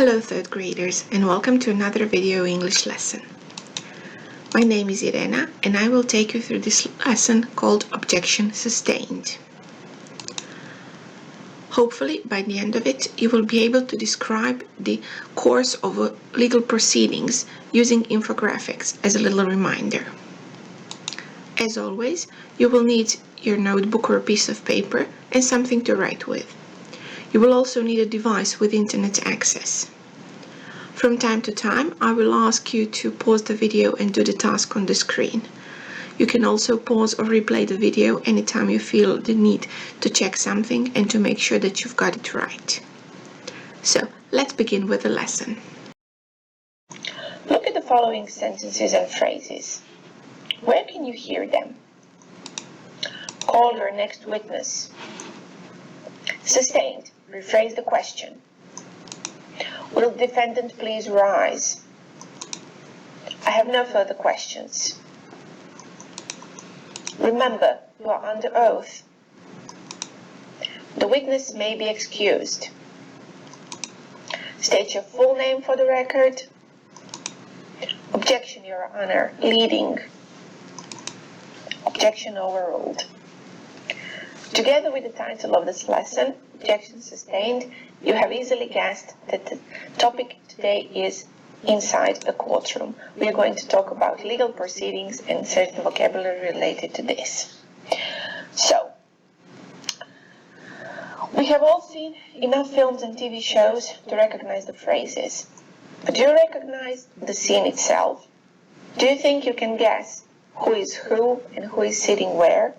Hello third graders and welcome to another video English lesson. My name is Irena and I will take you through this lesson called Objection Sustained. Hopefully by the end of it you will be able to describe the course of legal proceedings using infographics as a little reminder. As always, you will need your notebook or a piece of paper and something to write with. You will also need a device with internet access. From time to time, I will ask you to pause the video and do the task on the screen. You can also pause or replay the video anytime you feel the need to check something and to make sure that you've got it right. So, let's begin with the lesson. Look at the following sentences and phrases. Where can you hear them? Call your next witness. Sustained. Rephrase the question. Will the defendant please rise? I have no further questions. Remember, you are under oath. The witness may be excused. State your full name for the record. Objection, Your Honor. Leading. Objection overruled. Together with the title of this lesson, Objection Sustained, you have easily guessed that the topic today is inside a courtroom. We are going to talk about legal proceedings and certain vocabulary related to this. So, we have all seen enough films and TV shows to recognize the phrases. But do you recognize the scene itself? Do you think you can guess who is who and who is sitting where?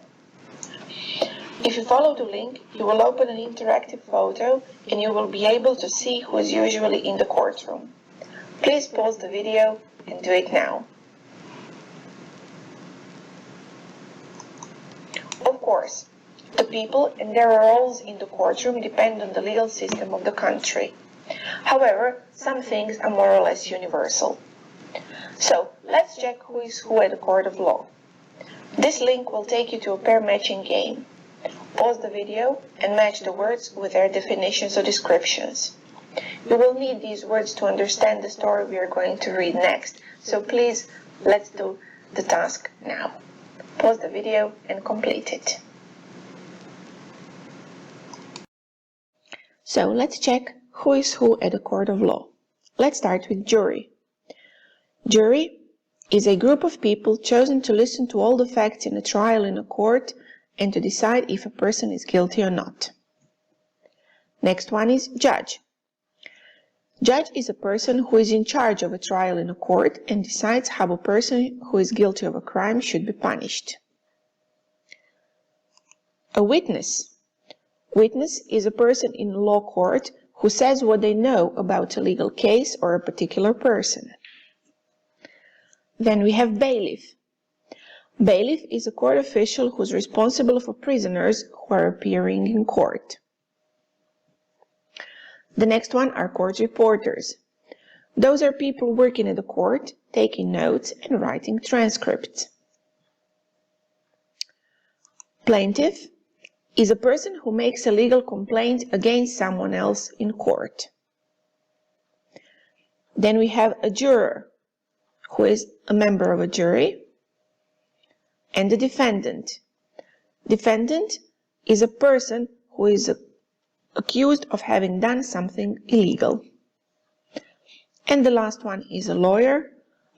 If you follow the link, you will open an interactive photo and you will be able to see who is usually in the courtroom. Please pause the video and do it now. Of course, the people and their roles in the courtroom depend on the legal system of the country. However, some things are more or less universal. So, let's check who is who at a court of law. This link will take you to a pair matching game. Pause the video and match the words with their definitions or descriptions. You will need these words to understand the story we are going to read next, so please, let's do the task now. Pause the video and complete it. So, let's check who is who at a court of law. Let's start with jury. Jury is a group of people chosen to listen to all the facts in a trial in a court and to decide if a person is guilty or not. Next one is judge. Judge is a person who is in charge of a trial in a court and decides how a person who is guilty of a crime should be punished. A witness. Witness is a person in a law court who says what they know about a legal case or a particular person. Then we have bailiff. Bailiff is a court official who is responsible for prisoners who are appearing in court. The next one are court reporters. Those are people working at the court, taking notes and writing transcripts. Plaintiff is a person who makes a legal complaint against someone else in court. Then we have a juror, who is a member of a jury, and the defendant. Defendant is a person who is accused of having done something illegal. And the last one is a lawyer,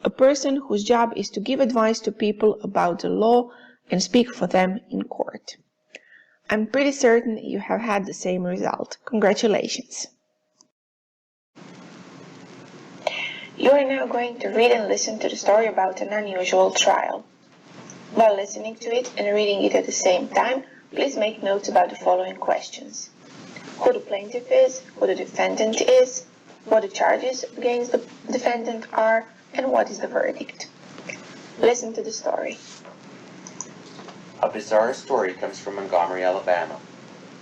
a person whose job is to give advice to people about the law and speak for them in court. I'm pretty certain you have had the same result. Congratulations! You are now going to read and listen to the story about an unusual trial. While listening to it and reading it at the same time, please make notes about the following questions. Who the plaintiff is, who the defendant is, what the charges against the defendant are, and what is the verdict. Listen to the story. A bizarre story comes from Montgomery, Alabama.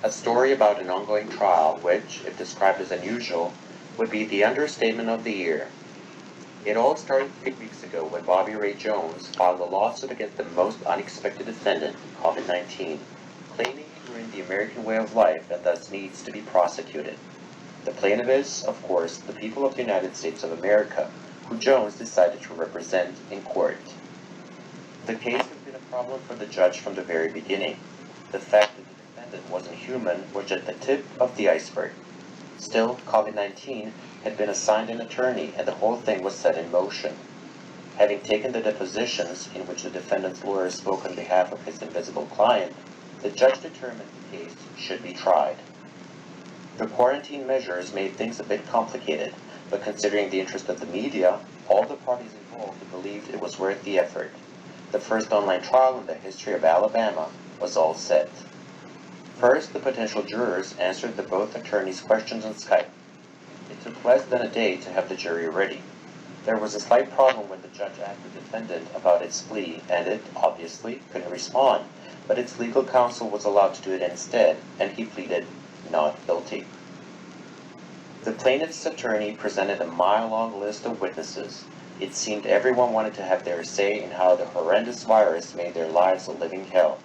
A story about an ongoing trial which, if described as unusual, would be the understatement of the year. It all started 3 weeks ago when Bobby Ray Jones filed a lawsuit against the most unexpected defendant, COVID-19, claiming he ruined the American way of life and thus needs to be prosecuted. The plaintiff is, of course, the people of the United States of America, who Jones decided to represent in court. The case has been a problem for the judge from the very beginning. The fact that the defendant wasn't human was at the tip of the iceberg. Still, COVID-19 had been assigned an attorney and the whole thing was set in motion. Having taken the depositions in which the defendant's lawyer spoke on behalf of his invisible client, the judge determined the case should be tried. The quarantine measures made things a bit complicated, but considering the interest of the media, all the parties involved believed it was worth the effort. The first online trial in the history of Alabama was all set. First, the potential jurors answered the both attorneys' questions on Skype. It took less than a day to have the jury ready. There was a slight problem when the judge asked the defendant about its plea, and it, obviously, couldn't respond, but its legal counsel was allowed to do it instead, and he pleaded not guilty. The plaintiff's attorney presented a mile-long list of witnesses. It seemed everyone wanted to have their say in how the horrendous virus made their lives a living hell.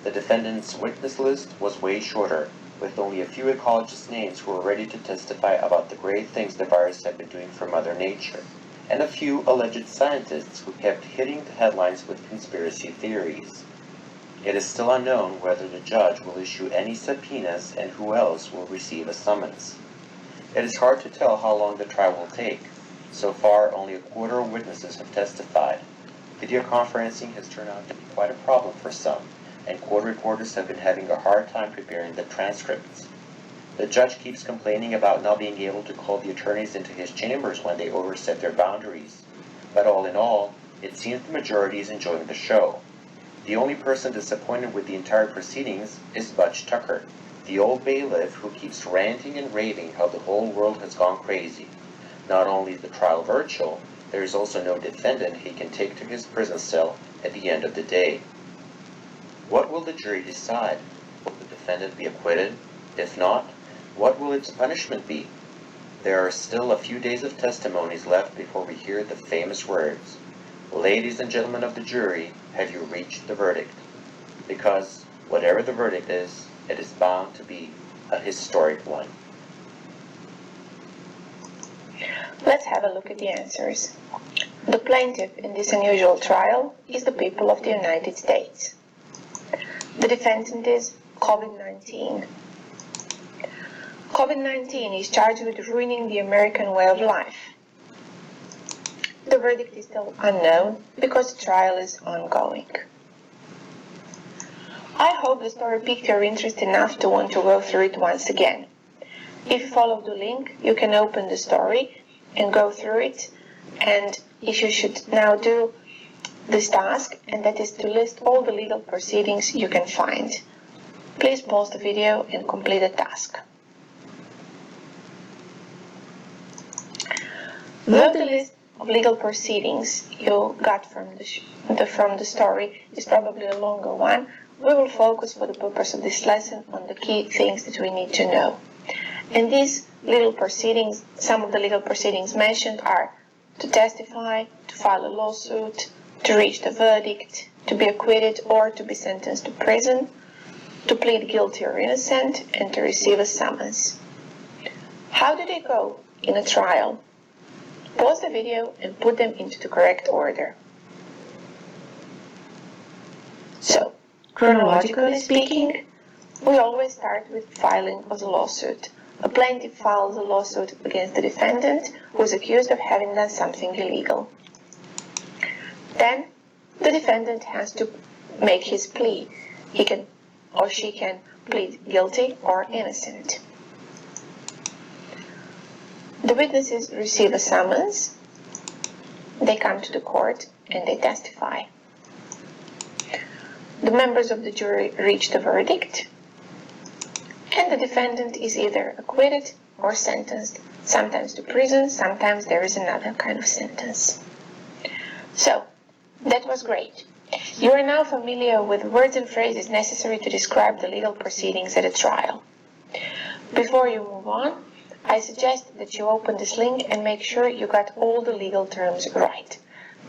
The defendant's witness list was way shorter, with only a few ecologist names who were ready to testify about the great things the virus had been doing for Mother Nature, and a few alleged scientists who kept hitting the headlines with conspiracy theories. It is still unknown whether the judge will issue any subpoenas and who else will receive a summons. It is hard to tell how long the trial will take. So far, only a quarter of witnesses have testified. Video conferencing has turned out to be quite a problem for some, and court reporters have been having a hard time preparing the transcripts. The judge keeps complaining about not being able to call the attorneys into his chambers when they overstep their boundaries. But all in all, it seems the majority is enjoying the show. The only person disappointed with the entire proceedings is Butch Tucker, the old bailiff who keeps ranting and raving how the whole world has gone crazy. Not only is the trial virtual, there is also no defendant he can take to his prison cell at the end of the day. What will the jury decide? Will the defendant be acquitted? If not, what will its punishment be? There are still a few days of testimonies left before we hear the famous words, "Ladies and gentlemen of the jury, have you reached the verdict?" Because, whatever the verdict is, it is bound to be a historic one. Let's have a look at the answers. The plaintiff in this unusual trial is the people of the United States. The defendant is COVID-19. COVID-19 is charged with ruining the American way of life. The verdict is still unknown because the trial is ongoing. I hope the story piqued your interest enough to want to go through it once again. If you follow the link, you can open the story and go through it, and if you should now do this task, and that is to list all the legal proceedings you can find. Please pause the video and complete the task. Though the list of legal proceedings you got from the story is probably a longer one, we will focus for the purpose of this lesson on the key things that we need to know. And these legal proceedings, some of the legal proceedings mentioned are to testify, to file a lawsuit, to reach the verdict, to be acquitted or to be sentenced to prison, to plead guilty or innocent, and to receive a summons. How do they go in a trial? Pause the video and put them into the correct order. So, chronologically speaking, we always start with filing of the lawsuit. A plaintiff files a lawsuit against the defendant who is accused of having done something illegal. Then, the defendant has to make his plea. He can or she can plead guilty or innocent. The witnesses receive a summons. They come to the court and they testify. The members of the jury reach the verdict, and the defendant is either acquitted or sentenced, sometimes to prison, sometimes there is another kind of sentence. So, that was great. You are now familiar with words and phrases necessary to describe the legal proceedings at a trial. Before you move on, I suggest that you open this link and make sure you got all the legal terms right.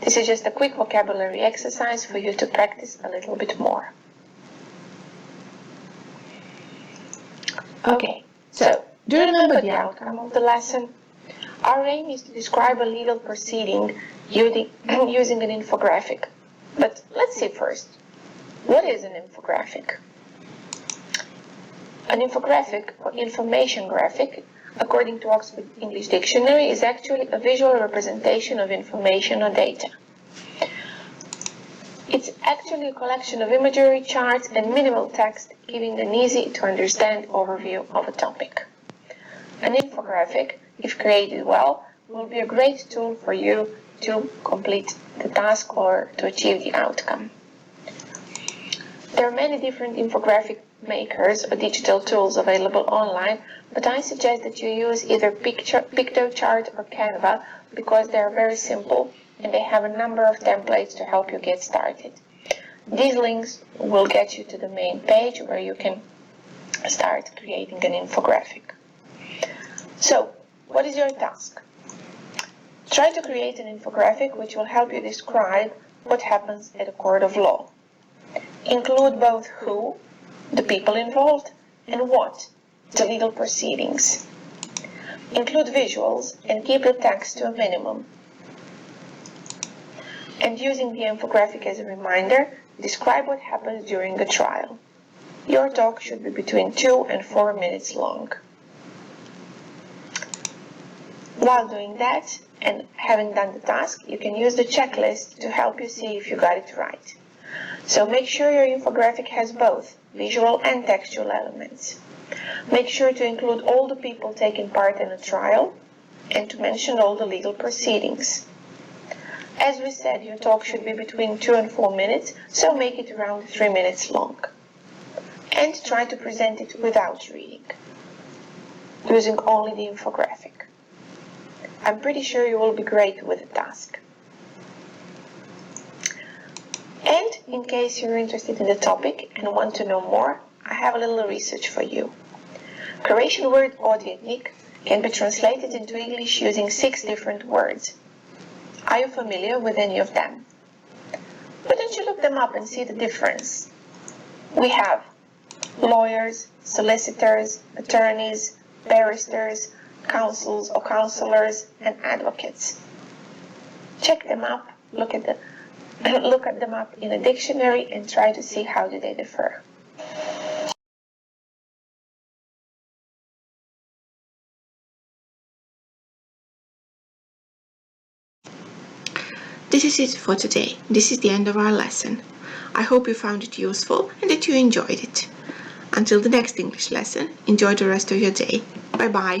This is just a quick vocabulary exercise for you to practice a little bit more. Okay, so Do you remember the outcome of the lesson? Our aim is to describe a legal proceeding using an infographic. But let's see first, what is an infographic? An infographic or information graphic, according to Oxford English Dictionary, is actually a visual representation of information or data. It's actually a collection of imagery, charts, and minimal text, giving an easy-to-understand overview of a topic. An infographic, if created well, will be a great tool for you to complete the task or to achieve the outcome. There are many different infographic makers or digital tools available online, but I suggest that you use either PictoChart or Canva because they are very simple and they have a number of templates to help you get started. These links will get you to the main page where you can start creating an infographic. So, what is your task? Try to create an infographic which will help you describe what happens at a court of law. Include both who, the people involved, and what, the legal proceedings. Include visuals and keep the text to a minimum. And using the infographic as a reminder, describe what happens during a trial. Your talk should be between 2 and 4 minutes long. While doing that, and having done the task, you can use the checklist to help you see if you got it right. So make sure your infographic has both visual and textual elements. Make sure to include all the people taking part in a trial and to mention all the legal proceedings. As we said, your talk should be between 2 and 4 minutes, so make it around 3 minutes long. And try to present it without reading, using only the infographic. I'm pretty sure you will be great with the task. And in case you're interested in the topic and want to know more, I have a little research for you. Croatian word odvjetnik can be translated into English using 6 different words. Are you familiar with any of them? Why don't you look them up and see the difference? We have lawyers, solicitors, attorneys, barristers, counsels or counselors, and advocates. Check them up, look at them up in a dictionary and try to see how do they differ. This is it for today. This is the end of our lesson. I hope you found it useful and that you enjoyed it. Until the next English lesson, enjoy the rest of your day. Bye bye.